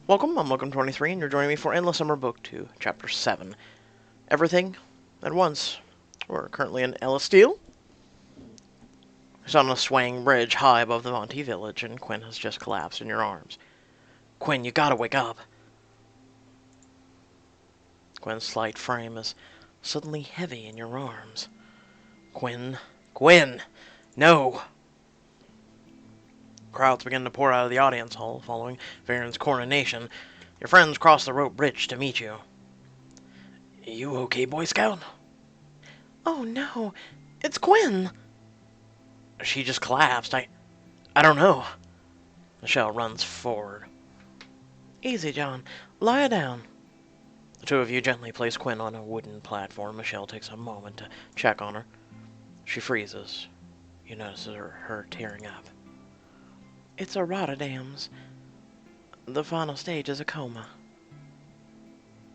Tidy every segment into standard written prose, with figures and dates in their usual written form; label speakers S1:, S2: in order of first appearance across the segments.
S1: Welcome, I'm Logan23, and you're joining me for Endless Summer Book 2, Chapter 7. Everything at Once. We're currently in Elisteel. It's on a swaying bridge high above the Vonti village, and Quinn has just collapsed in your arms. Quinn, you gotta wake up. Quinn's slight frame is suddenly heavy in your arms. Quinn. Quinn! No! Crowds begin to pour out of the audience hall following Varen's coronation. Your friends cross the rope bridge to meet you. You okay, Boy Scout? Oh no, it's Quinn! She just collapsed. I don't know. Michelle runs forward. Easy, John. Lie down. The two of you gently place Quinn on a wooden platform. Michelle takes a moment to check on her. She freezes. You notice her tearing up. It's a Rotterdam's. The final stage is a coma.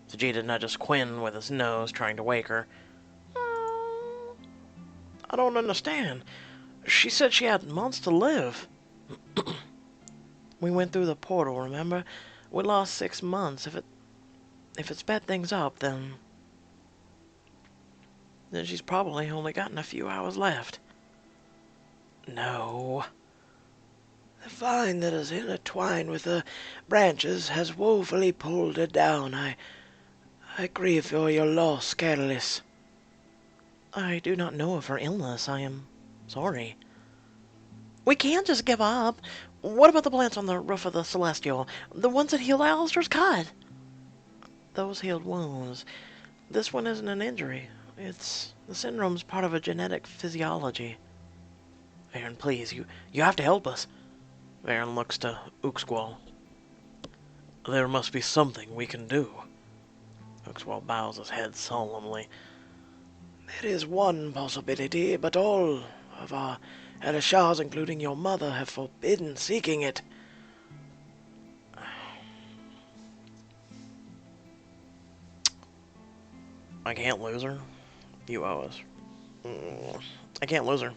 S1: Sajida nudges Quinn with his nose, trying to wake her. I don't understand. She said she had months to live. We went through the portal, remember? We lost 6 months. If it sped things up, then she's probably only gotten a few hours left. No. The vine that is intertwined with the branches has woefully pulled her down. I grieve for your loss, Catalyst. I do not know of her illness. I am sorry. We can't just give up. What about the plants on the roof of the Celestial? The ones that healed Alistair's cut? Those healed wounds. This one isn't an injury. The syndrome's part of a genetic physiology. Varen, please, you have to help us. Varen looks to Uxqual. There must be something we can do. Uxqual bows his head solemnly. There is one possibility, but all of our Elishars, including your mother, have forbidden seeking it. I can't lose her. You owe us. I can't lose her.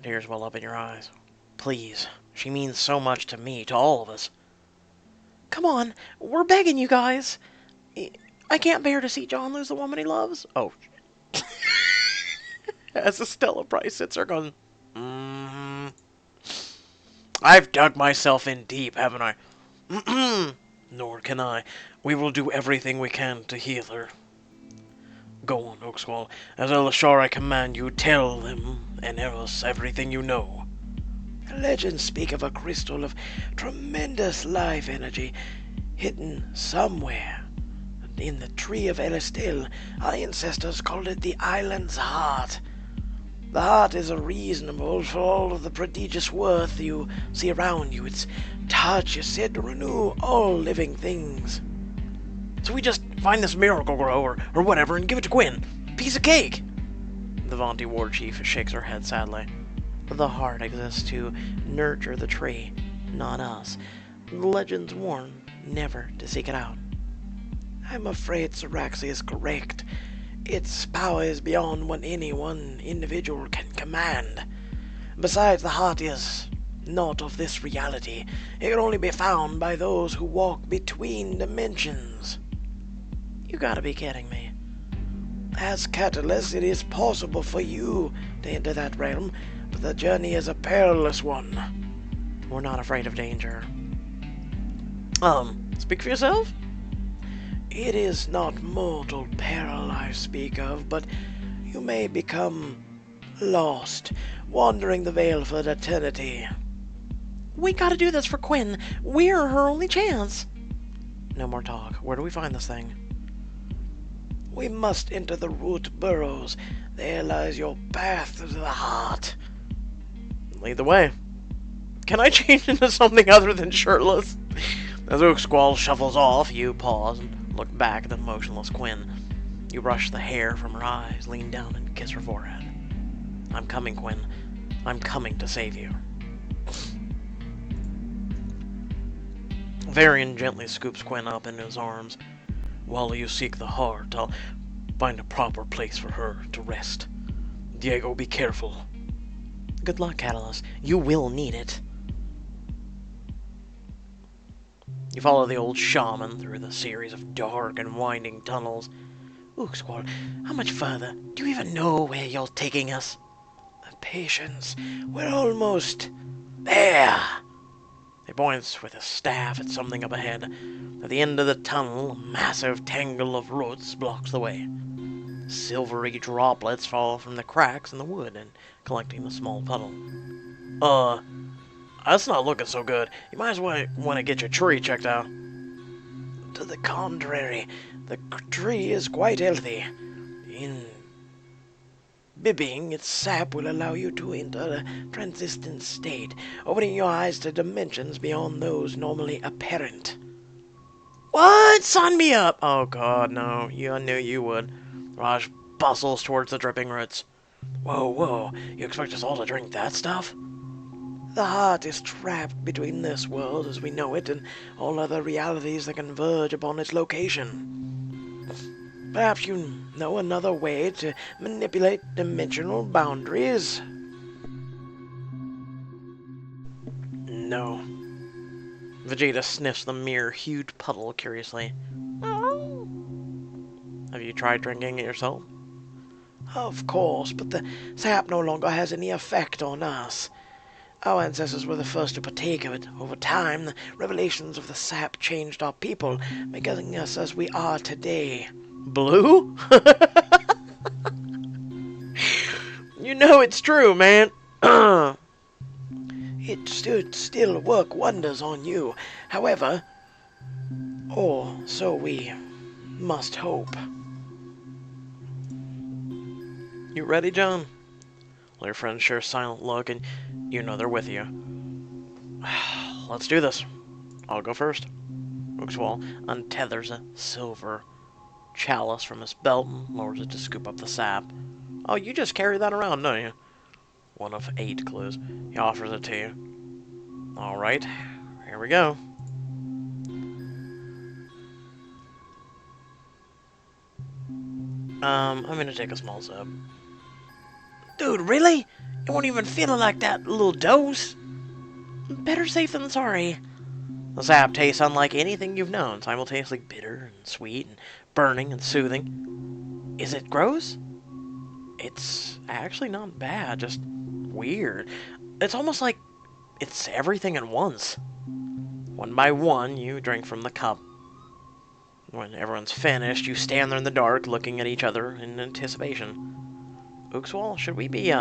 S1: Tears well up in your eyes. Please. She means so much to me, to all of us. Come on. We're begging you guys. I can't bear to see John lose the woman he loves. Oh. As Estella Price sits there going, I've dug myself in deep, haven't I? Nor can I. We will do everything we can to heal her. Go on, Uxqual. As Elishar, I command you, tell them and Eros everything you know. The legends speak of a crystal of tremendous life energy hidden somewhere in the tree of Elisteel. Our ancestors called it the island's heart. The heart is reasonable for all of the prodigious worth you see around you. Its touch is said to renew all living things. So we just find this miracle grow or whatever and give it to Quinn. Piece of cake. The Vonti war chief shakes her head sadly. The heart exists to nurture the tree, not us. The legends warn never to seek it out. I'm afraid Saraxi is correct. Its power is beyond what any one individual can command. Besides, the heart is not of this reality. It can only be found by those who walk between dimensions. You gotta be kidding me. As Catalyst, it is possible for you to enter that realm, but the journey is a perilous one. We're not afraid of danger. Speak for yourself? It is not mortal peril I speak of, but you may become lost, wandering the veil for eternity. We gotta do this for Quinn. We're her only chance. No more talk. Where do we find this thing? We must enter the root burrows. There lies your path to the heart. Lead the way. Can I change into something other than shirtless? As Uxqual shuffles off, you pause and look back at the motionless Quinn. You brush the hair from her eyes, lean down and kiss her forehead. I'm coming, Quinn. I'm coming to save you. Varian gently scoops Quinn up into his arms. While you seek the heart, I'll find a proper place for her to rest. Diego, be careful. Good luck, Catalyst. You will need it. You follow the old shaman through the series of dark and winding tunnels. Ook Squall, how much further? Do you even know where you're taking us? Patience. We're almost there. He points with his staff at something up ahead. At the end of the tunnel, a massive tangle of roots blocks the way. Silvery droplets fall from the cracks in the wood and collecting a small puddle. That's not looking so good. You might as well want to get your tree checked out. To the contrary, the tree is quite healthy. In bibbing its sap will allow you to enter a transistent state, opening your eyes to dimensions beyond those normally apparent. What? Sign me up! Oh god, no. I knew you would. Raj bustles towards the dripping roots. Whoa, whoa. You expect us all to drink that stuff? The heart is trapped between this world as we know it and all other realities that converge upon its location. Perhaps you know another way to manipulate dimensional boundaries? No. Vegeta sniffs the mirror-hued puddle curiously. Oh. Have you tried drinking it yourself? Of course, but the sap no longer has any effect on us. Our ancestors were the first to partake of it. Over time, the revelations of the sap changed our people, making us as we are today. Blue? You know it's true, man. It should still work wonders on you. However, or so we must hope. You ready, John? Well, your friends share a silent look, and you know they're with you. Let's do this. I'll go first. Mookswall untethers a silver chalice from his belt and lowers it to scoop up the sap. Oh, you just carry that around, don't you? One of 8 clues. He offers it to you. Alright, here we go. I'm gonna take a small sip. Dude, really? It won't even feel like that little dose? Better safe than sorry. The sap tastes unlike anything you've known, simultaneously bitter and sweet and burning and soothing. Is it gross? It's actually not bad, just weird. It's almost like it's everything at once. One by one, you drink from the cup. When everyone's finished, you stand there in the dark, looking at each other in anticipation. Ookswall, should we be,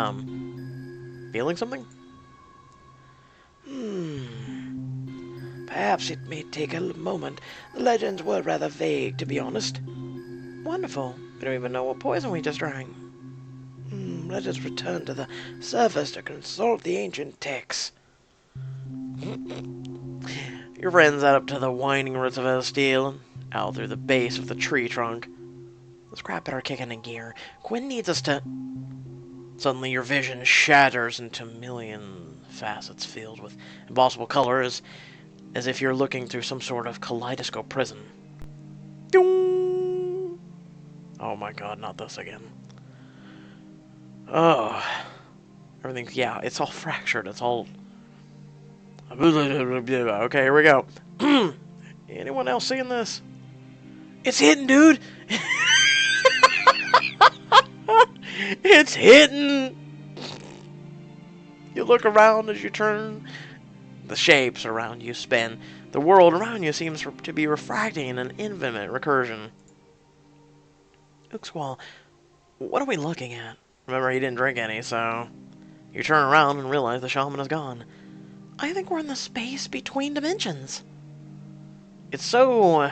S1: feeling something? Perhaps it may take a moment. The legends were rather vague, to be honest. Wonderful. We don't even know what poison we just drank. Let us return to the surface to consult the ancient texts. Your friends head up to the winding roots of Elsteel and out through the base of the tree trunk. Let's grab better kick into gear. Quinn needs us to... Suddenly your vision shatters into a million facets filled with impossible colors, as if you're looking through some sort of kaleidoscope prism. Ding! Oh my god, not this again. Oh. Everything's, yeah, it's all fractured, it's all... Okay, here we go. Anyone else seeing this? It's hitting, dude! It's hitting! You look around as you turn. The shapes around you spin. The world around you seems to be refracting in an infinite recursion. Ookswall, what are we looking at? Remember, he didn't drink any, so... You turn around and realize the shaman is gone. I think we're in the space between dimensions. It's so...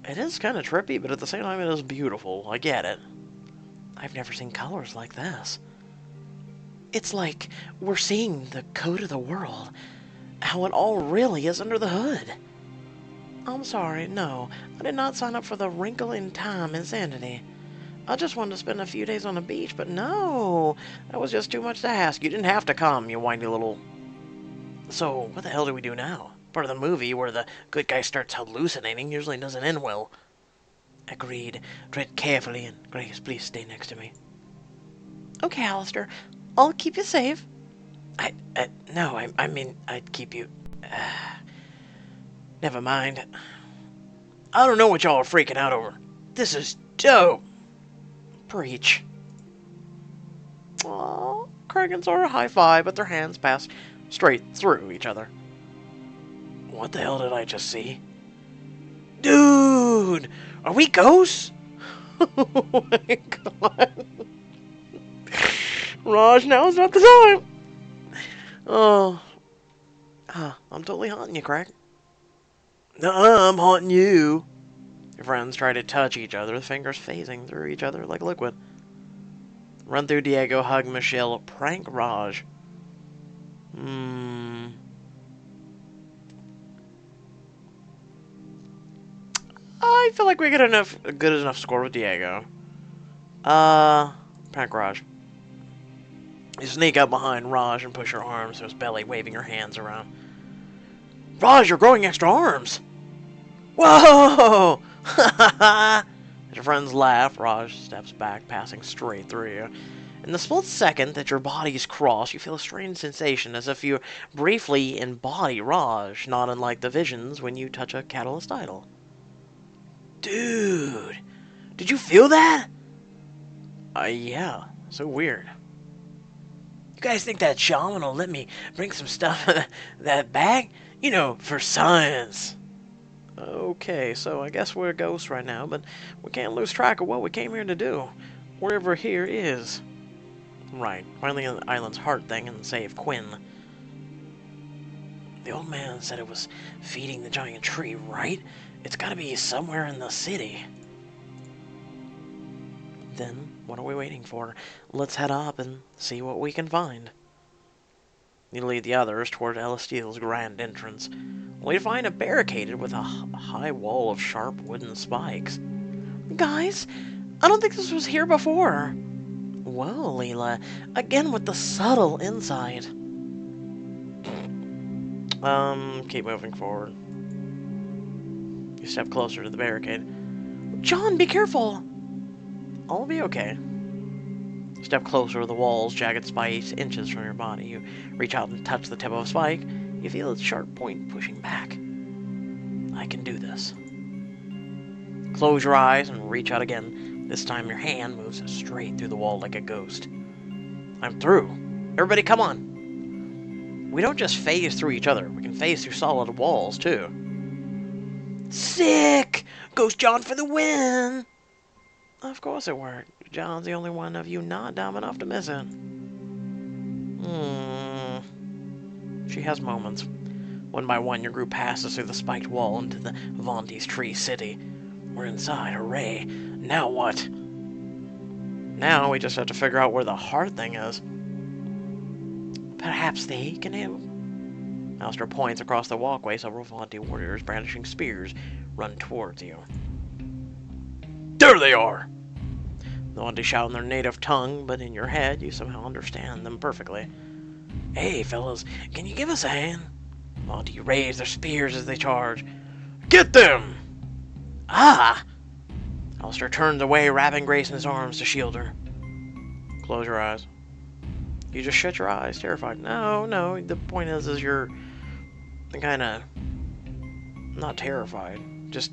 S1: It is kind of trippy, but at the same time it is beautiful. I get it. I've never seen colors like this. It's like we're seeing the code of the world. How it all really is under the hood. I'm sorry, no. I did not sign up for the wrinkle in time insanity. I just wanted to spend a few days on the beach, but no. That was just too much to ask. You didn't have to come, you whiny little... So, what the hell do we do now? Part of the movie where the good guy starts hallucinating usually doesn't end well. Agreed. Tread carefully, and Grace, please stay next to me. Okay, Alistair. I'll keep you safe. I mean, I'd keep you Never mind. I don't know what y'all are freaking out over. This is dope. Preach. Aww. Craig and Zora high-five, but their hands pass straight through each other. What the hell did I just see? Dude! Are we ghosts? Oh my god. Raj, now's not the time. Oh. I'm totally haunting you, Craig. Nuh-uh, I'm haunting you. Your friends try to touch each other, the fingers phasing through each other like liquid. Run through Diego, hug Michelle, prank Raj. I feel like we get a good enough score with Diego. Prank Raj. You sneak up behind Raj and push your arms to his belly, waving your hands around. Raj, you're growing extra arms! Whoa! As your friends laugh, Raj steps back, passing straight through you. In the split second that your bodies cross, you feel a strange sensation as if you briefly embody Raj, not unlike the visions when you touch a catalyst idol. Dude! Did you feel that? Yeah. So weird. You guys think that shaman will let me bring some stuff in that bag? You know, for science. Okay, so I guess we're ghosts right now, but we can't lose track of what we came here to do. Wherever here is. Right, finally in the island's heart thing and save Quinn. The old man said it was feeding the giant tree, right? It's gotta be somewhere in the city. Then, what are we waiting for? Let's head up and see what we can find. You lead the others toward Elastiel's grand entrance. We find it barricaded with a high wall of sharp wooden spikes. Guys, I don't think this was here before. Whoa, Leela. Again with the subtle insight. Keep moving forward. You step closer to the barricade. John, be careful! I'll be okay. Step closer to the walls, jagged spikes inches from your body. You reach out and touch the tip of a spike. You feel its sharp point pushing back. I can do this. Close your eyes and reach out again. This time your hand moves straight through the wall like a ghost. I'm through. Everybody come on. We don't just phase through each other. We can phase through solid walls, too. Sick! Ghost John for the win! Of course it worked. John's the only one of you not dumb enough to miss it. She has moments. One by one, your group passes through the spiked wall into the Vonti's Tree City. We're inside, hooray. Now what? Now we just have to figure out where the hard thing is. Perhaps they can help. Alistair points across the walkway. Several Vonti warriors brandishing spears run towards you. There they are! The Vonti shout in their native tongue, but in your head you somehow understand them perfectly. Hey, fellas, can you give us a hand? Vonti raise their spears as they charge. Get them! Ah! Alistair turns away, wrapping Grace in his arms to shield her. Close your eyes. You just shut your eyes, terrified. No, the point is you're kind of not terrified. Just,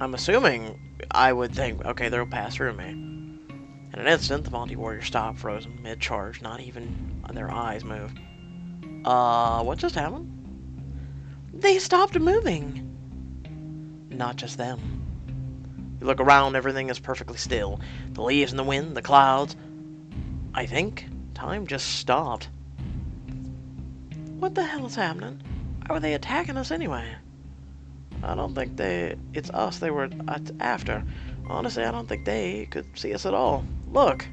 S1: I'm assuming I would think, okay, they'll pass through me. In an instant, the Vonti warriors stop, frozen, mid-charge, not even their eyes move. What just happened? They stopped moving. Not just them. You look around, everything is perfectly still. The leaves in the wind, the clouds. I think time just stopped. What the hell is happening? Why were they attacking us anyway? I don't think it's us they were after. Honestly, I don't think they could see us at all. Look!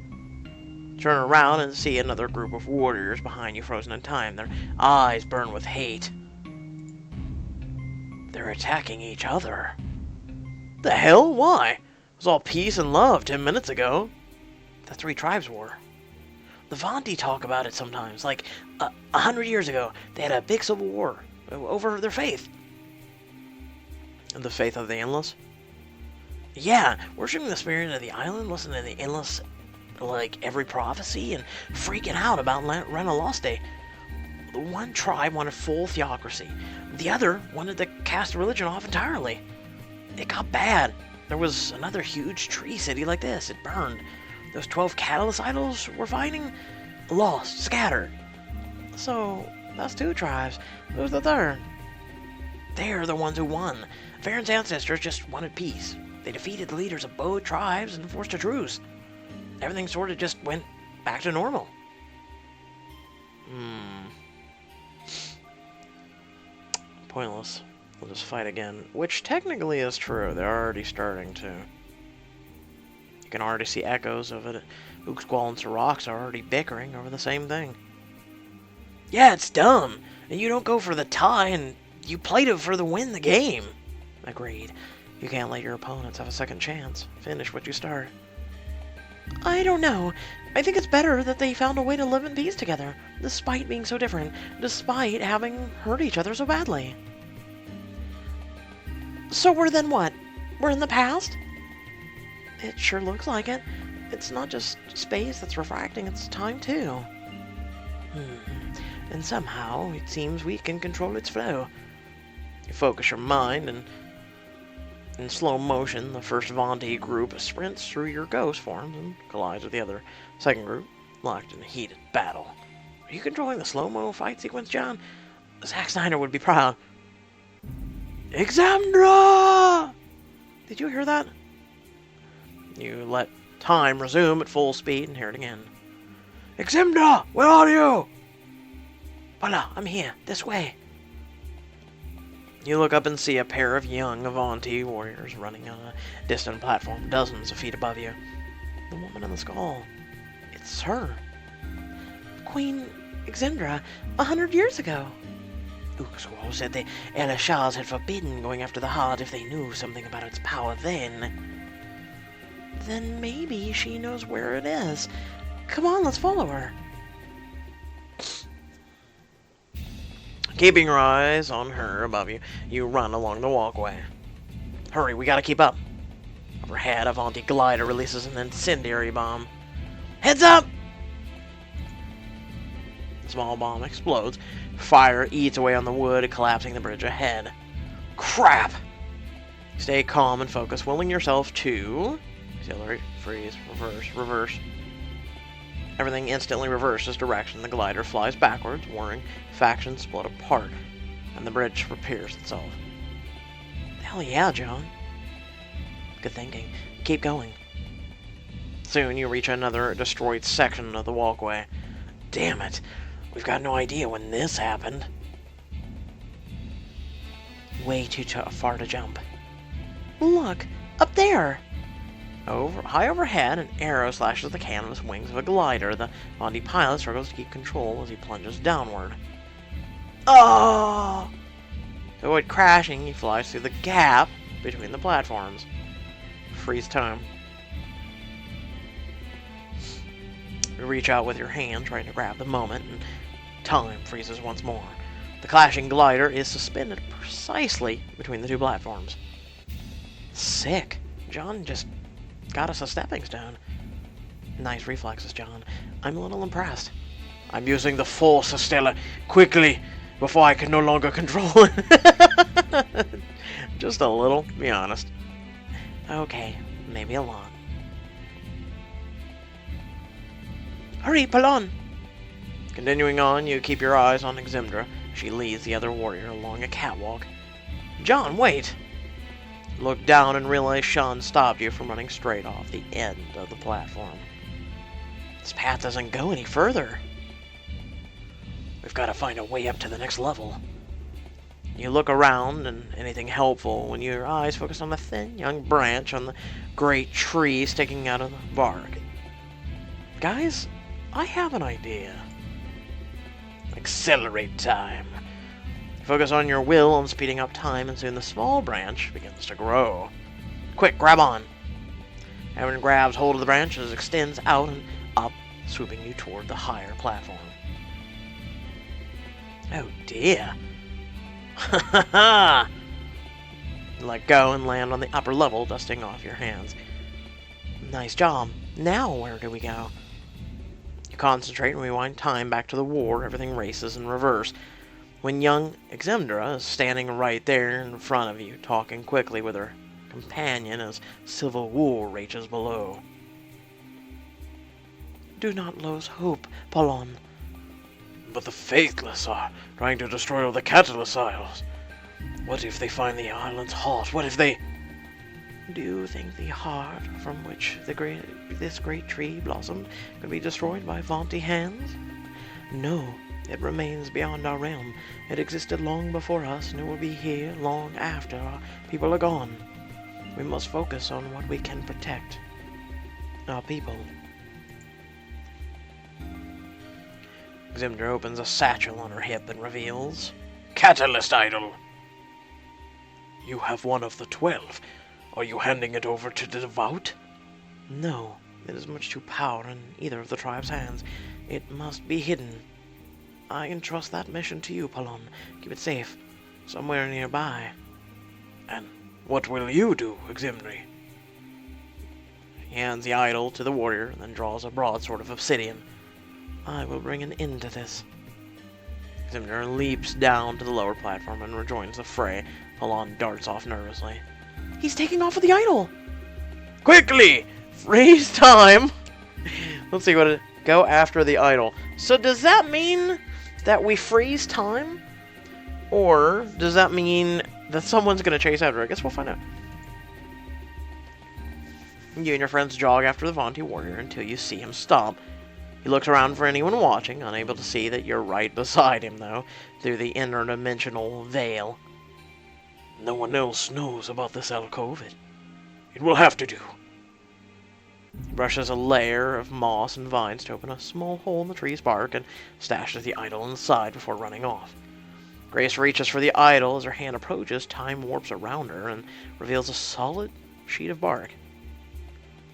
S1: Turn around and see another group of warriors behind you, frozen in time. Their eyes burn with hate. They're attacking each other. The hell? Why? It was all peace and love 10 minutes ago. The three tribes war. The Vonti talk about it sometimes. Like, 100 years ago, they had a big civil war over their faith. And the faith of the Endless? Yeah, worshiping the spirit of the island, listening to the Endless, like, every prophecy, and freaking out about Renaloste. the one tribe wanted full theocracy. The other wanted to cast religion off entirely. It got bad. There was another huge tree city like this. It burned. Those 12 catalyst idols were fighting, lost, scattered. So, that's 2 tribes. Who's the third? They're the ones who won. Farron's ancestors just wanted peace. They defeated the leaders of both tribes and forced a truce. Everything sort of just went back to normal. Pointless. We'll just fight again. Which technically is true. They're already starting to. You can already see echoes of it. Ooksquall and Sorox are already bickering over the same thing. Yeah, it's dumb. And you don't go for the tie, and you played it for the win the game. Agreed. You can't let your opponents have a second chance. Finish what you start. I don't know. I think it's better that they found a way to live in peace together, despite being so different, despite having hurt each other so badly. So we're then what? We're in the past? It sure looks like it. It's not just space that's refracting, it's time too. And somehow, it seems we can control its flow. You focus your mind, and in slow motion, the first Vonti group sprints through your ghost forms and collides with the other. Second group, locked in a heated battle. Are you controlling the slow-mo fight sequence, John? Zack Snyder would be proud. Exandra! Did you hear that? You let time resume at full speed and hear it again. Exandra! Where are you? Voila, I'm here. This way. You look up and see a pair of young Avanti warriors running on a distant platform dozens of feet above you. The woman in the skull. It's her. Queen Exandra, 100 years ago. Ooksquall said the Elishars had forbidden going after the heart if they knew something about its power then. Then maybe she knows where it is. Come on, let's follow her. Keeping your eyes on her above you, you run along the walkway. Hurry, we gotta keep up. Overhead, a Avanti glider releases an incendiary bomb. Heads up! The small bomb explodes. Fire eats away on the wood, collapsing the bridge ahead. Crap! Stay calm and focus, willing yourself to accelerate, freeze, reverse. Everything instantly reverses direction. The glider flies backwards, warning factions split apart, and the bridge repairs itself. Hell yeah, John. Good thinking. Keep going. Soon you reach another destroyed section of the walkway. Damn it. We've got no idea when this happened. Way too far to jump. Look! Up there! High overhead, an arrow slashes the canvas wings of a glider. The Avanti pilot struggles to keep control as he plunges downward. Oh! To avoid crashing, he flies through the gap between the platforms. Freeze time. You reach out with your hand, trying to grab the moment, and time freezes once more. The clashing glider is suspended precisely between the 2 platforms. Sick. John just got us a stepping stone. Nice reflexes, John. I'm a little impressed. I'm using the Force, Estella. Quickly, before I can no longer control it. Just a little, to be honest. Okay, maybe a lot. Hurry, pull on! Continuing on, you keep your eyes on Exandra. She leads the other warrior along a catwalk. John, wait! Look down and realize Sean stopped you from running straight off the end of the platform. This path doesn't go any further. We've got to find a way up to the next level. You look around, and anything helpful when your eyes focus on the thin young branch on the great tree sticking out of the bark. Guys, I have an idea. Accelerate time. Focus on your will on speeding up time, and soon the small branch begins to grow. Quick, grab on. Everyone grabs hold of the branch as it extends out and up, swooping you toward the higher platform. Oh dear. Ha ha ha! Let go and land on the upper level, dusting off your hands. Nice job. Now where do we go? You concentrate and rewind time back to the war. Everything races in reverse. When young Eximdra is standing right there in front of you, talking quickly with her companion as civil war rages below. Do not lose hope, Polon. But the Faithless are trying to destroy all the catalyst isles. What if they find the islands hot? What if they... Do you think the heart from which this great tree blossomed could be destroyed by vaunty hands? No, it remains beyond our realm. It existed long before us, and it will be here long after our people are gone. We must focus on what we can protect. Our people. Eximdra opens a satchel on her hip and reveals... Catalyst Idol! You have one of the 12. Are you handing it over to the devout? No, it is much too powerful in either of the tribe's hands. It must be hidden. I entrust that mission to you, Polon. Keep it safe, somewhere nearby. And what will you do, Eximri? He hands the idol to the warrior, and then draws a broadsword of obsidian. I will bring an end to this. Eximri leaps down to the lower platform and rejoins the fray. Polon darts off nervously. He's taking off with the idol! Quickly! Freeze time! Let's see what it... Go after the idol. So does that mean that we freeze time? Or does that mean that someone's going to chase after it? I guess we'll find out. You and your friends jog after the vaunty warrior until you see him stop. He looks around for anyone watching, unable to see that you're right beside him, though, through the interdimensional veil. No one else knows about this alcove. It will have to do. He brushes a layer of moss and vines to open a small hole in the tree's bark and stashes the idol inside before running off. Grace reaches for the idol. As her hand approaches, time warps around her and reveals a solid sheet of bark.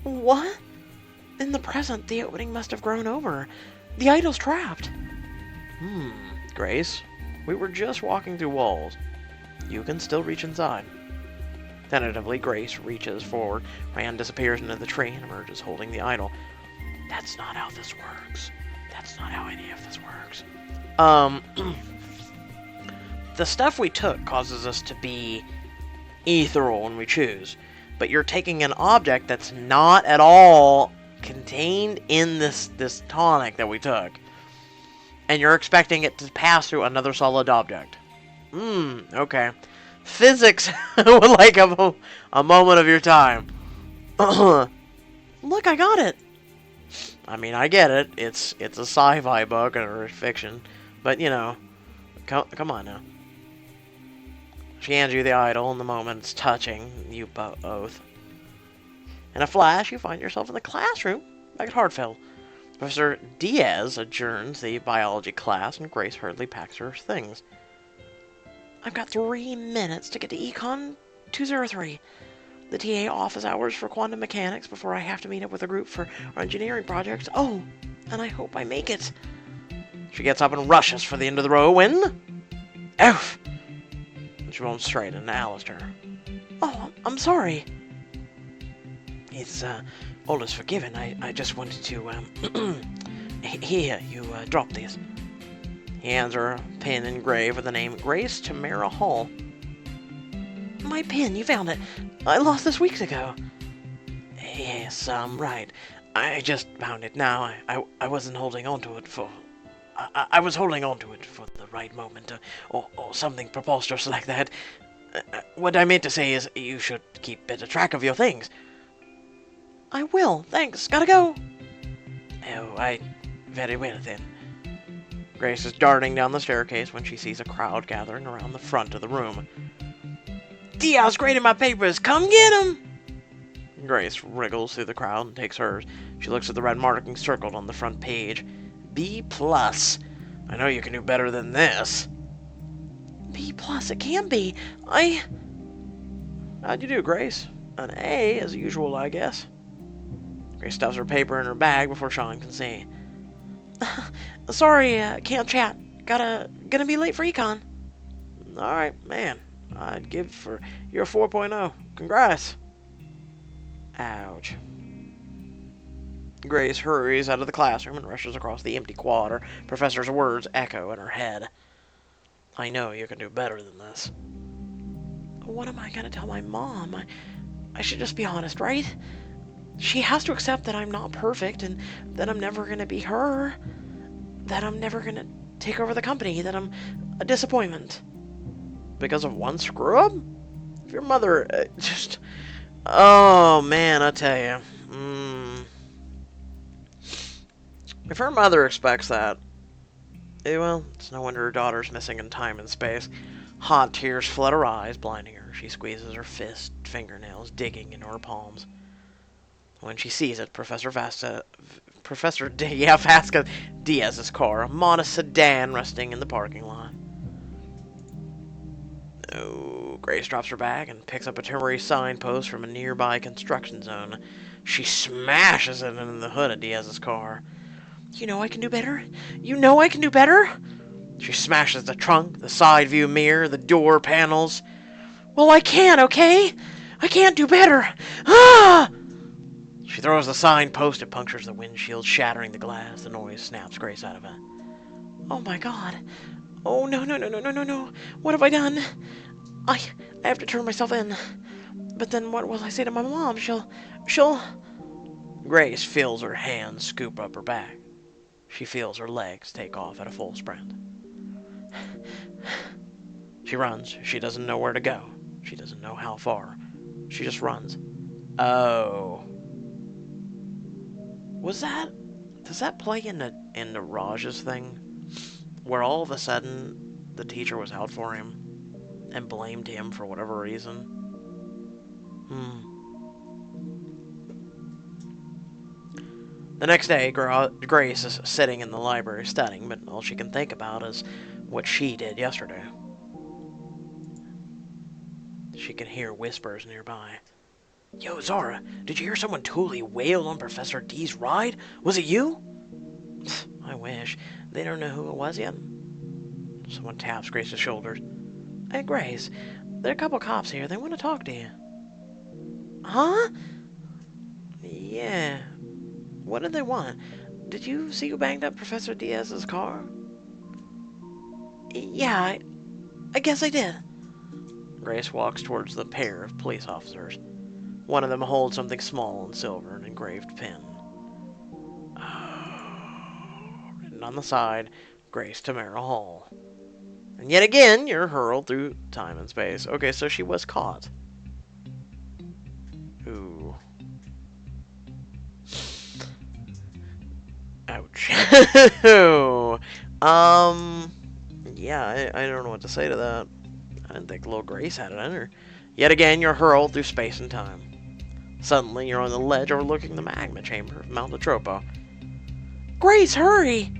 S1: What? In the present, the opening must have grown over. The idol's trapped. Grace, we were just walking through walls. You can still reach inside. Tentatively, Grace reaches forward. Her hand disappears into the tree and emerges holding the idol. That's not how this works. That's not how any of this works. The stuff we took causes us to be ethereal when we choose. But you're taking an object that's not at all contained in this tonic that we took. And you're expecting it to pass through another solid object. Okay. Physics would like a moment of your time. Look, I got it. I mean, I get it. It's a sci-fi book or fiction. But, you know, come on now. She hands you the idol in the moment it's touching you both. In a flash, you find yourself in the classroom back at Hartfeld. Professor Diaz adjourns the biology class, and Grace hurriedly packs her things. I've got 3 minutes to get to Econ 203. The TA office hours for quantum mechanics before I have to meet up with a group for our engineering projects. Oh, and I hope I make it. She gets up and rushes for the end of the row when... Oof! And she runs straight into Alistair. Oh, I'm sorry. It's, all is forgiven. I just wanted to, Here, you, drop this. He hands her a pin engraved with the name Grace Tamara Hall. My pin, you found it. I lost this weeks ago. Yes, right. I just found it now. I wasn't holding on to it for... I was holding on to it for the right moment, or something preposterous like that. What I meant to say is you should keep better track of your things. I will, thanks. Gotta go. Oh, very well then. Grace is darting down the staircase when she sees a crowd gathering around the front of the room. Diaz graded my papers. Come get him! Grace wriggles through the crowd and takes hers. She looks at the red marking circled on the front page. B+. I know you can do better than this. B+, it can be. How'd you do, Grace? An A, as usual, I guess. Grace stuffs her paper in her bag before Sean can see. Sorry, can't chat. Gonna be late for econ. Alright, man. I'd give for your 4.0. Congrats. Ouch. Grace hurries out of the classroom and rushes across the empty quad. Her professor's words echo in her head. I know you can do better than this. What am I going to tell my mom? I should just be honest, right? She has to accept that I'm not perfect and that I'm never going to be her. That I'm never going to take over the company. That I'm a disappointment. Because of one screw-up? If your mother just... Oh, man, I tell you. If her mother expects that, well, it's no wonder her daughter's missing in time and space. Hot tears flood her eyes, blinding her. She squeezes her fingernails digging into her palms. When she sees it, Vasquez Diaz's car, a modest sedan resting in the parking lot. Oh, Grace drops her bag and picks up a temporary signpost from a nearby construction zone. She smashes it into the hood of Diaz's car. You know I can do better? You know I can do better? She smashes the trunk, the side view mirror, the door panels. Well, I can, okay? I can't do better. Ah! She throws the signpost. It punctures the windshield, shattering the glass. The noise snaps Grace out of it. Oh my god. Oh, no. What have I done? I have to turn myself in. But then what will I say to my mom? She'll... Grace feels her hands scoop up her back. She feels her legs take off at a full sprint. She runs. She doesn't know where to go. She doesn't know how far. She just runs. Oh. Does that play into Raj's thing? Where all of a sudden the teacher was out for him and blamed him for whatever reason? The next day, Grace is sitting in the library studying, but all she can think about is what she did yesterday. She can hear whispers nearby. Yo, Zara, did you hear someone totally wail on Professor D's ride? Was it you? I wish. They don't know who it was yet. Someone taps Grace's shoulders. Hey, Grace, there are a couple cops here. They want to talk to you. Huh? Yeah. What did they want? Did you see who banged up Professor Diaz's car? Yeah, I guess I did. Grace walks towards the pair of police officers. One of them holds something small and silver, an engraved pin. Written on the side, Grace Tamara Hall. And yet again, you're hurled through time and space. Okay, so she was caught. Ooh. Ouch. Yeah, I don't know what to say to that. I didn't think little Grace had it in her. Yet again, you're hurled through space and time. Suddenly, you're on the ledge overlooking the magma chamber of Mount Atropo. Grace, hurry!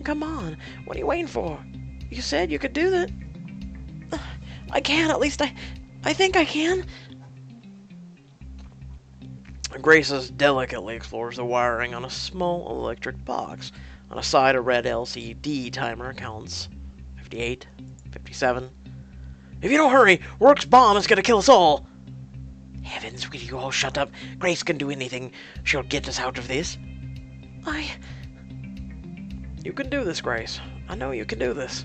S1: Come on, what are you waiting for? You said you could do that. I can, at least I think I can. Grace delicately explores the wiring on a small electric box. On a side, a red LCD timer counts 58, 57. If you don't hurry, Rourke's bomb is going to kill us all. Heavens, will you all shut up? Grace can do anything. She'll get us out of this. You can do this, Grace. I know you can do this.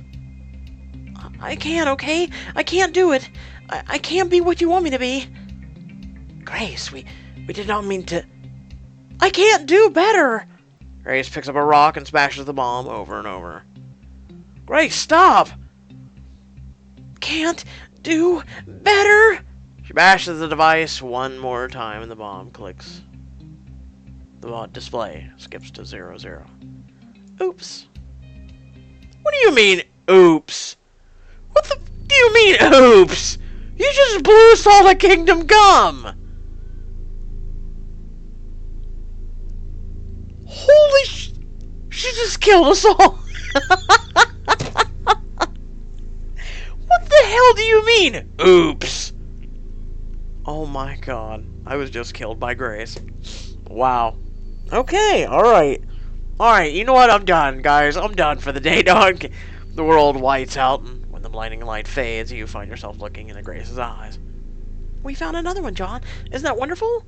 S1: I can't, okay? I can't do it. I can't be what you want me to be. Grace, we did not mean to... I can't do better! Grace picks up a rock and smashes the bomb over and over. Grace, stop! Can't do better! She bashes the device one more time and the bomb clicks. The display skips to 00. Oops. What do you mean, oops? What the do you mean, oops? You just blew us all to Kingdom Come! Holy she just killed us all! What the hell do you mean, oops? Oh my god. I was just killed by Grace. Wow. Okay, alright. Alright, you know what? I'm done, guys. I'm done for the day, dog. The world whites out, and when the blinding light fades, you find yourself looking into Grace's eyes. We found another one, John. Isn't that wonderful?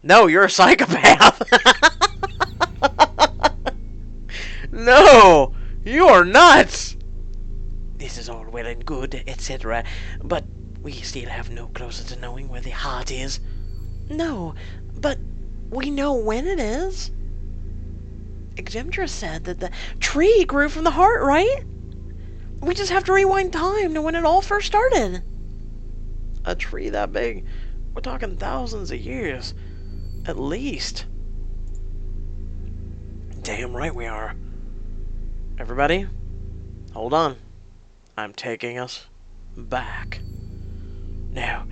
S1: No, you're a psychopath. No! You are nuts!
S2: This is all well and good, etc., but we still have no closer to knowing where the heart is.
S3: No, but we know when it is. Exemptra said that the tree grew from the heart, right? We just have to rewind time to when it all first started.
S1: A tree that big? We're talking thousands of years. At least.
S2: Damn right we are.
S1: Everybody, hold on. I'm taking us back.
S2: No,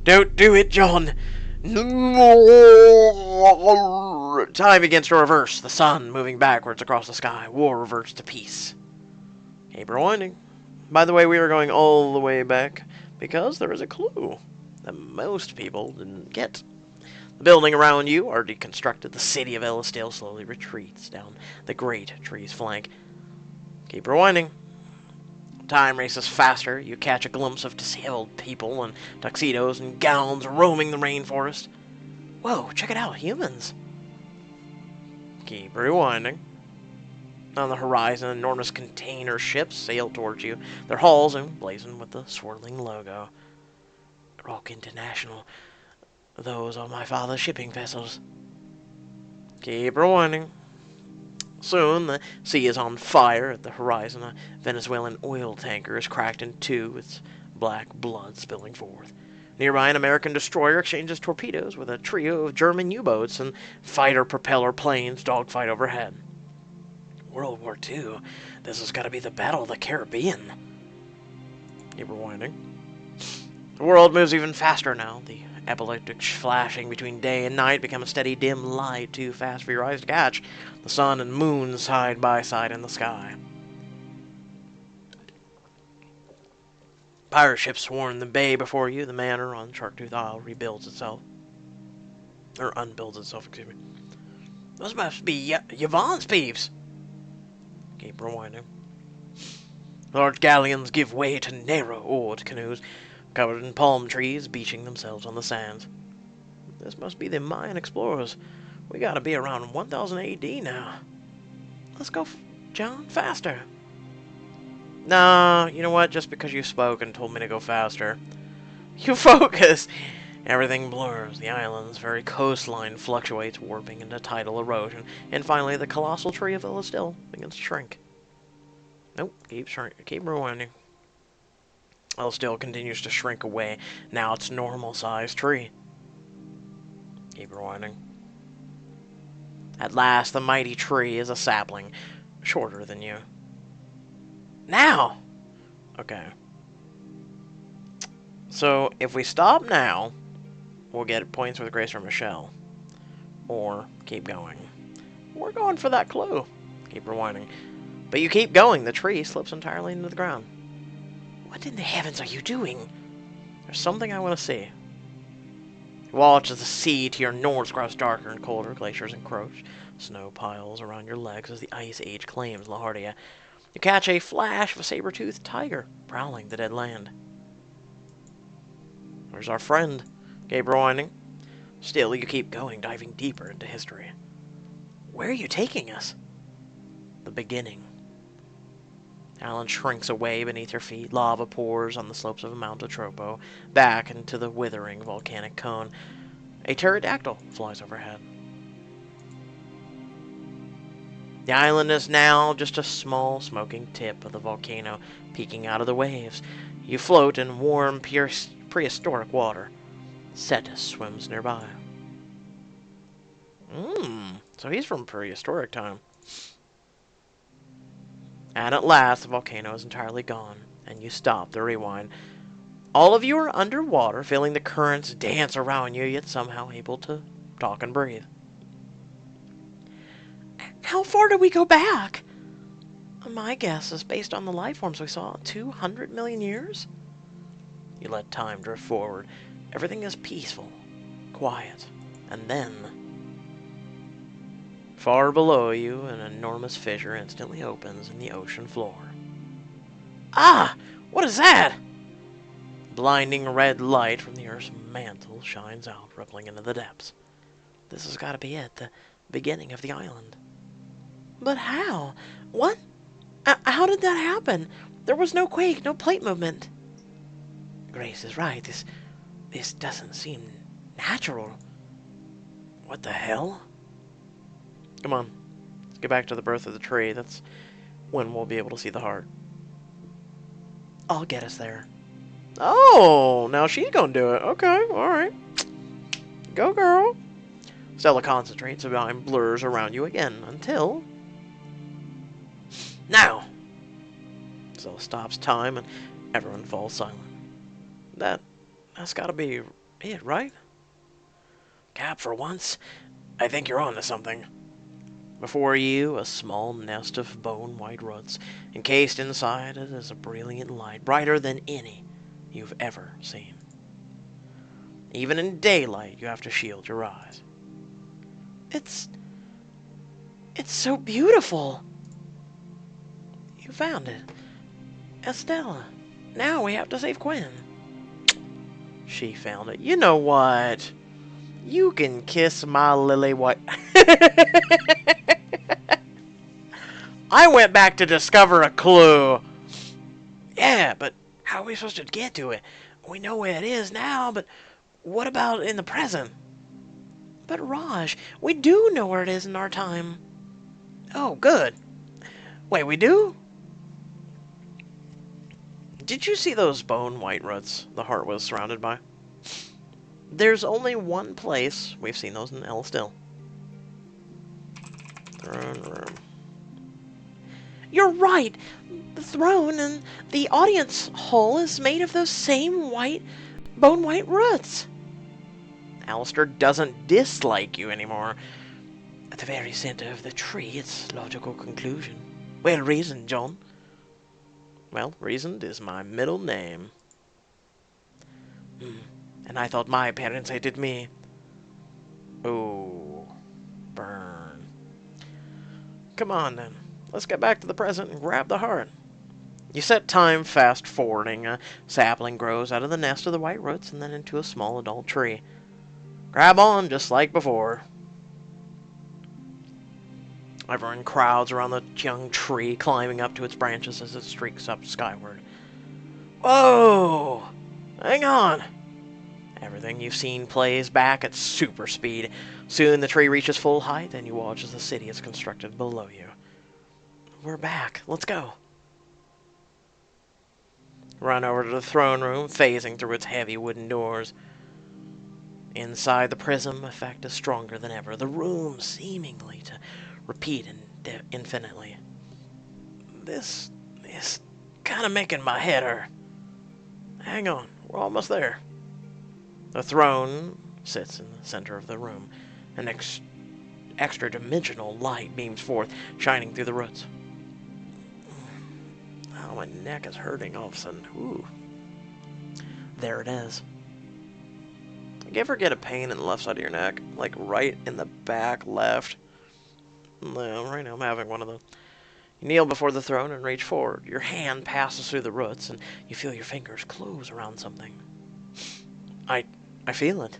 S2: don't do it, John.
S1: Time begins to reverse. The sun moving backwards across the sky. War reverts to peace. Keep rewinding. By the way, we are going all the way back because there is a clue that most people didn't get. The building around you are deconstructed. The city of Ellisdale slowly retreats down the great tree's flank. Keep rewinding. Time races faster. You catch a glimpse of disabled people in tuxedos and gowns roaming the rainforest.
S3: Whoa, check it out, humans.
S1: Keep rewinding. On the horizon, enormous container ships sail towards you, their hulls emblazoned with the swirling logo.
S2: Rock International. Those are my father's shipping vessels.
S1: Keep rewinding. Soon, the sea is on fire at the horizon. A Venezuelan oil tanker is cracked in two, its black blood spilling forth. Nearby, an American destroyer exchanges torpedoes with a trio of German U-boats, and fighter propeller planes dogfight overhead.
S2: World War II. This has got to be the Battle of the Caribbean.
S1: Keep rewinding. The world moves even faster now. The epileptic flashing between day and night become a steady dim light too fast for your eyes to catch. The sun and moon side by side in the sky. Pirate ships swarm the bay before you. The manor on Sharktooth Isle rebuilds itself. Or unbuilds itself, excuse me.
S2: Those must be Yvonne's peeps.
S1: Keep rewinding. Large galleons give way to narrow-oared canoes covered in palm trees, beaching themselves on the sands. This must be the Mayan explorers. We gotta be around 1000 AD now. Let's go, John, faster. Nah, you know what? Just because you spoke and told me to go faster. You focus! Everything blurs. The island's very coastline fluctuates, warping into tidal erosion. And finally, the colossal tree of Ellisdale begins to shrink. Nope, keep rewinding. Ellisdale continues to shrink away. Now it's normal-sized tree. Keep rewinding. At last, the mighty tree is a sapling, shorter than you. Now! Okay. So, if we stop now, we'll get points with Grace or Michelle. Or, keep going. We're going for that clue. Keep rewinding. But you keep going, the tree slips entirely into the ground.
S3: What in the heavens are you doing?
S1: There's something I want to see. You watch as the sea to your north grows darker and colder, glaciers encroach, snow piles around your legs as the ice age claims LaHardia. You catch a flash of a saber-toothed tiger prowling the dead land. There's our friend, Gabe rewinding. Still, you keep going, diving deeper into history.
S3: Where are you taking us?
S1: The beginning. Alan shrinks away beneath your feet. Lava pours on the slopes of Mount Atropo, back into the withering volcanic cone. A pterodactyl flies overhead. The island is now just a small smoking tip of the volcano peeking out of the waves. You float in warm, prehistoric water. Cetus swims nearby. So he's from prehistoric time. And at last, the volcano is entirely gone, and you stop the rewind. All of you are underwater, feeling the currents dance around you, yet somehow able to talk and breathe.
S3: How far do we go back? My guess is based on the life forms we saw, 200 million years?
S1: You let time drift forward. Everything is peaceful, quiet, and then... Far below you, an enormous fissure instantly opens in the ocean floor.
S3: Ah! What is that?
S1: Blinding red light from the Earth's mantle shines out, rippling into the depths. This has got to be it, the beginning of the island.
S3: But how? What? How did that happen? There was no quake, no plate movement.
S2: Grace is right. This doesn't seem natural. What the hell?
S1: Come on. Let's get back to the birth of the tree. That's when we'll be able to see the heart.
S2: I'll get us there.
S1: Oh, now she's gonna do it. Okay, alright. Go, girl. Stella concentrates and blurs around you again until... Now! Stella stops time and everyone falls silent. That's gotta be it, right?
S2: Cap, for once, I think you're on to something.
S1: Before you, a small nest of bone-white roots. Encased inside it is a brilliant light, brighter than any you've ever seen. Even in daylight, you have to shield your eyes.
S3: It's so beautiful.
S1: You found it.
S3: Estella, now we have to save Quinn.
S1: She found it. You know what? You can kiss my lily white... I went back to discover a clue.
S2: Yeah, but how are we supposed to get to it? We know where it is now, but what about in the present?
S3: But Raj, we do know where it is in our time.
S2: Oh, good. Wait, we do?
S1: Did you see those bone white roots the heart was surrounded by? There's only one place we've seen those in L still. Throne room.
S3: You're right. The throne and the audience hall is made of those same bone white roots.
S1: Alistair doesn't dislike you anymore.
S2: At the very center of the tree, it's logical conclusion. Well reasoned, John.
S1: Well, reasoned is my middle name.
S2: And I thought my parents hated me.
S1: Oh, burn. Come on, then. Let's get back to the present and grab the heart. You set time fast forwarding. A sapling grows out of the nest of the white roots and then into a small adult tree. Grab on just like before. Everyone crowds around the young tree, climbing up to its branches as it streaks up skyward. Whoa! Hang on! Everything you've seen plays back at super speed. Soon the tree reaches full height, and you watch as the city is constructed below you. We're back. Let's go. Run over to the throne room, phasing through its heavy wooden doors. Inside, the prism effect is stronger than ever, the room seemingly to repeat infinitely. This is kind of making my head hurt. Hang on, we're almost there. The throne sits in the center of the room. An extra-dimensional light beams forth, shining through the roots. Oh, my neck is hurting all of a sudden. Ooh. There it is. You ever get a pain in the left side of your neck? Like right in the back left? No, right now I'm having one of those. You kneel before the throne and reach forward. Your hand passes through the roots and you feel your fingers close around something. I feel it.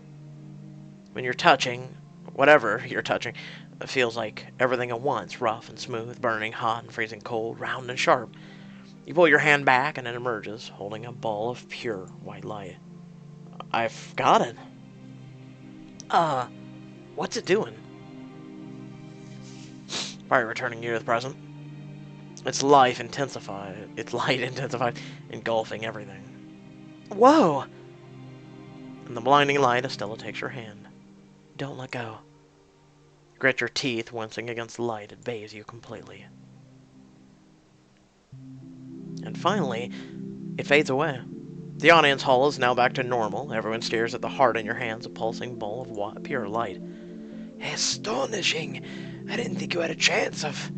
S1: When you're touching, whatever you're touching, it feels like everything at once. Rough and smooth, burning hot and freezing cold, round and sharp. You pull your hand back and it emerges, holding a ball of pure white light. I've got it. What's it doing? Probably returning you to the present. Its light intensified, engulfing everything.
S3: Whoa!
S1: In the blinding light, Estella takes your hand. Don't let go. Grit your teeth, wincing against the light. It bathes you completely. And finally, it fades away. The audience hall is now back to normal. Everyone stares at the heart in your hands, a pulsing ball of pure light.
S2: Astonishing! I didn't think you had a chance of...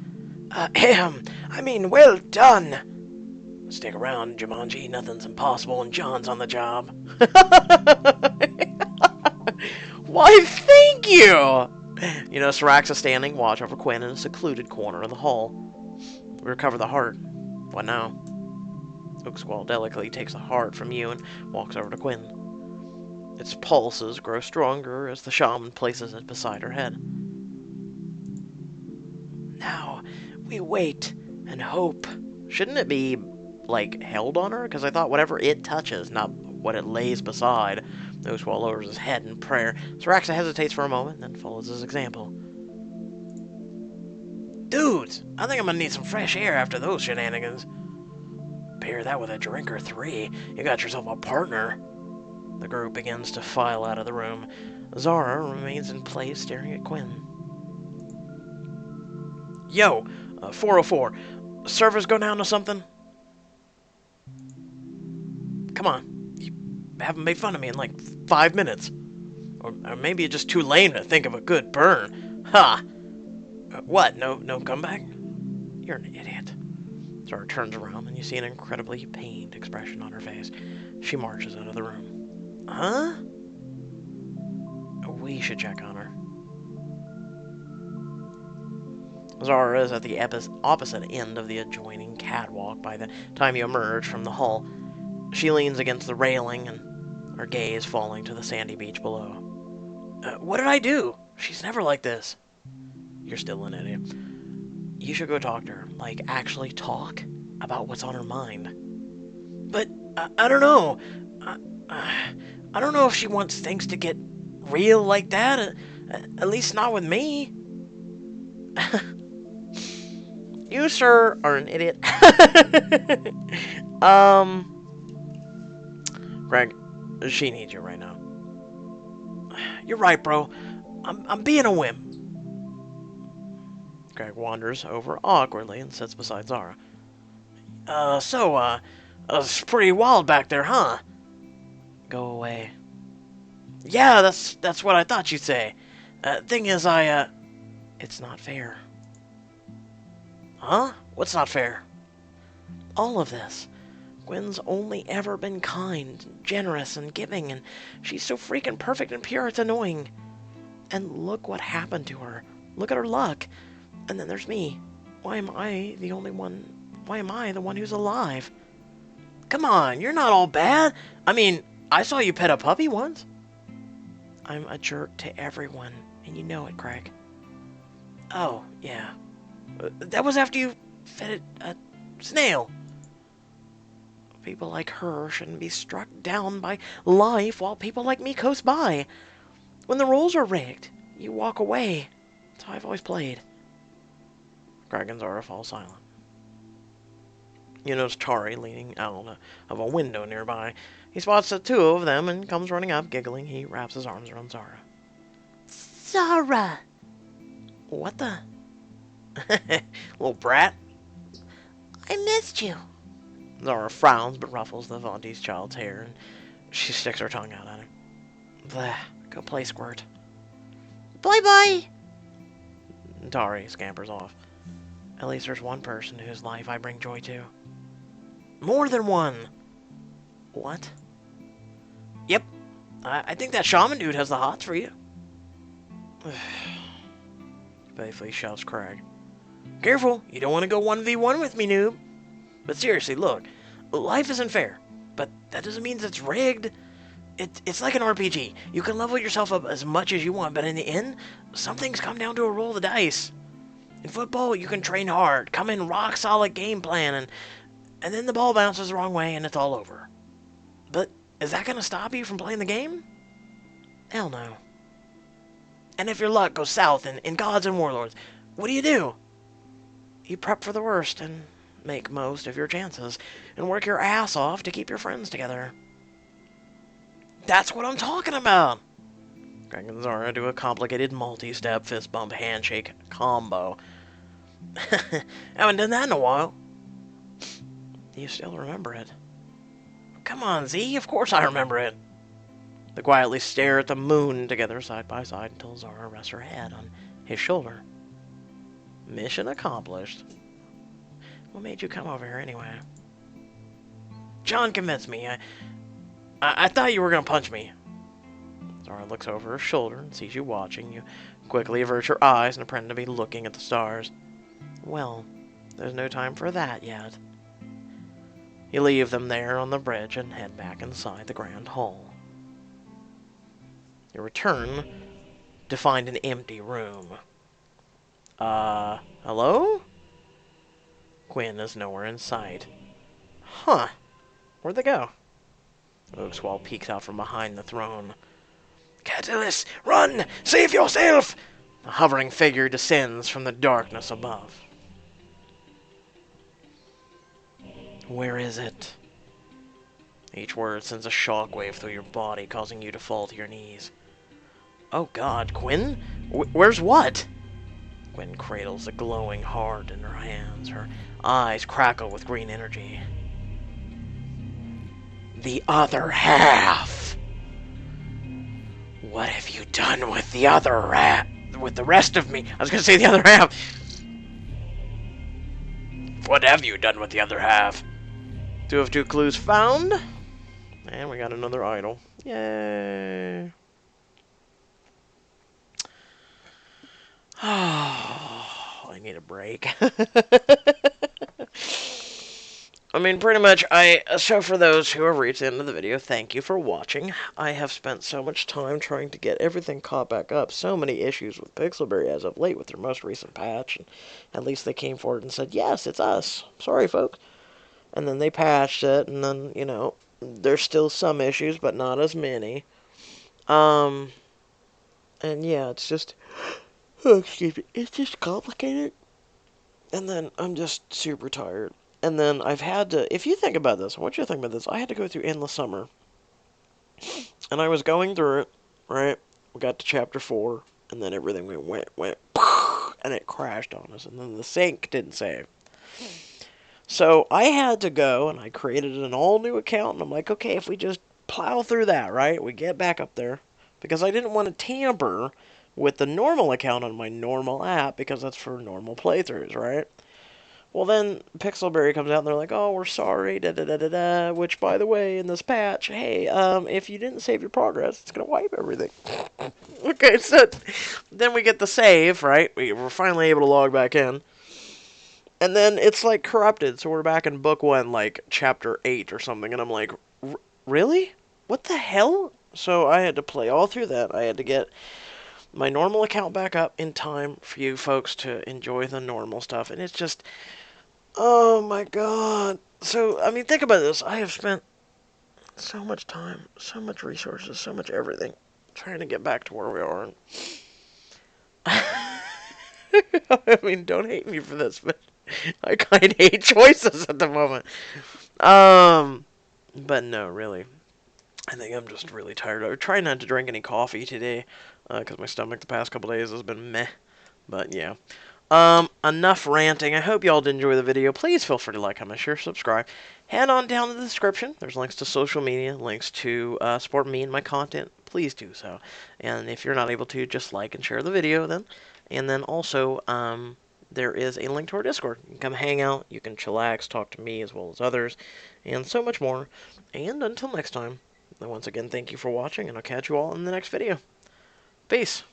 S2: well done! Stick around, Jumanji. Nothing's impossible, and John's on the job.
S1: Why, thank you! You know, Sirax is standing watch over Quinn in a secluded corner of the hall. We recover the heart. What now? Oaksquall delicately takes the heart from you and walks over to Quinn. Its pulses grow stronger as the shaman places it beside her head.
S2: Now,
S3: We wait and hope. Shouldn't it be, like, held on her? Because I thought whatever it touches, not what it lays beside. Oswald lowers his head in prayer. Saraxa hesitates for a moment, then follows his example. Dudes, I think I'm gonna need some fresh air after those shenanigans. Pair that with a drink or three. You got yourself a partner. The group begins to file out of the room. Zara remains in place, staring at Quinn. Yo, 404. Servers go down to something? Come on. You haven't made fun of me in like 5 minutes. Or maybe you're just too lame to think of a good burn. Ha! What? No comeback? You're an idiot. Zara turns around and you see an incredibly pained expression on her face. She marches out of the room. Huh? We should check on her. Zara is at the opposite end of the adjoining catwalk by the time you emerge from the hall. She leans against the railing and her gaze falling to the sandy beach below. What did I do? She's never like this. You're still an idiot. You should go talk to her. Like, actually talk about what's on her mind. But, I don't know. I don't know if she wants things to get real like that. At least not with me. You, sir, are an idiot. Greg, she needs you right now. You're right, bro. I'm being a wimp. Greg wanders over awkwardly and sits beside Zara. It's pretty wild back there, huh? Go away. Yeah, that's what I thought you'd say. Thing is, it's not fair. Huh? What's not fair? All of this. Gwen's only ever been kind, generous, and giving, and she's so freaking perfect and pure, it's annoying. And look what happened to her. Look at her luck. And then there's me. Why am I the one who's alive? Come on, you're not all bad. I mean, I saw you pet a puppy once. I'm a jerk to everyone, and you know it, Craig. Oh, yeah. That was after you fed it a snail. People like her shouldn't be struck down by life while people like me coast by. When the roles are rigged, you walk away. That's how I've always played. Greg and Zara fall silent. You notice Tari leaning out of a window nearby. He spots the two of them and comes running up, giggling. He wraps his arms around Zara.
S2: Zara!
S3: What the? Little brat.
S2: I missed you.
S3: Zara frowns but ruffles the Vonti's child's hair, and she sticks her tongue out at him. Blah, go play, Squirt.
S2: Bye-bye.
S3: Tari scampers off. At least there's one person whose life I bring joy to. More than one. What? Yep. I think that shaman dude has the hots for you. Playfully shouts Craig. Careful, you don't want to go 1v1 with me, noob. But seriously, look, life isn't fair, but that doesn't mean it's rigged. It's like an RPG. You can level yourself up as much as you want, but in the end, some things come down to a roll of the dice. In football, you can train hard, come in rock solid game plan, and then the ball bounces the wrong way and it's all over. But is that going to stop you from playing the game? Hell no. And if your luck goes south in Gods and Warlords, what do? You prep for the worst and make most of your chances, and work your ass off to keep your friends together. That's what I'm talking about! Greg and Zara do a complicated multi-step fist bump handshake combo. Haven't done that in a while. You still remember it? Come on, Z, of course I remember it. They quietly stare at the moon together side by side until Zara rests her head on his shoulder. Mission accomplished. What made you come over here anyway? John convinced me. I thought you were going to punch me. Zara looks over her shoulder and sees you watching. You quickly avert your eyes and pretend to be looking at the stars. Well, there's no time for that yet. You leave them there on the bridge and head back inside the grand hall. You return to find an empty room. Hello?
S1: Quinn is nowhere in sight. Huh. Where'd they go? Oakswall peeks out from behind the throne. Catullus, run! Save yourself! The hovering figure descends from the darkness above. Where is it? Each word sends a shockwave through your body, causing you to fall to your knees. Oh God, Quinn? Where's what? Quinn cradles a glowing heart in her hands. Her eyes crackle with green energy. The other half! What have you done with the other half? With the rest of me? I was gonna say the other half. What have you done with the other half? 2 of 2 clues found. And we got another idol. Yay. Oh, I need a break. I mean, pretty much, so for those who have reached the end of the video, thank you for watching. I have spent so much time trying to get everything caught back up. So many issues with Pixelberry as of late with their most recent patch. And at least they came forward and said, yes, it's us. Sorry, folks. And then they patched it, and then, you know, there's still some issues, but not as many. And yeah, it's just, oh, excuse me, it's just complicated. And then I'm just super tired. And then I've had to, if you think about this, I want you to think about this, I had to go through Endless Summer. And I was going through it, right? We got to chapter 4, and then everything went, and it crashed on us, and then the sync didn't save. So I had to go, and I created an all-new account, and I'm like, okay, if we just plow through that, right, we get back up there. Because I didn't want to tamper with the normal account on my normal app, because that's for normal playthroughs, right? Well, then Pixelberry comes out and they're like, oh, we're sorry, da-da-da-da-da, which, by the way, in this patch, hey, if you didn't save your progress, it's going to wipe everything. Okay, so then we get the save, right? We're finally able to log back in. And then it's, like, corrupted, so we're back in book 1, like, chapter 8 or something, and I'm like, really? What the hell? So I had to play all through that. I had to get my normal account back up in time for you folks to enjoy the normal stuff, and it's just... oh my God. So, I mean, think about this. I have spent so much time, so much resources, so much everything trying to get back to where we are. I mean, don't hate me for this, but I kind of hate choices at the moment. But no, really. I think I'm just really tired. I'm trying not to drink any coffee today, because my stomach the past couple days has been meh. But yeah. Enough ranting. I hope y'all did enjoy the video. Please feel free to like, comment, share, subscribe. Head on down to the description. There's links to social media, links to support me and my content. Please do so. And if you're not able to, just like and share the video then. And then also, there is a link to our Discord. You can come hang out, you can chillax, talk to me as well as others, and so much more. And until next time, once again, thank you for watching, and I'll catch you all in the next video. Peace.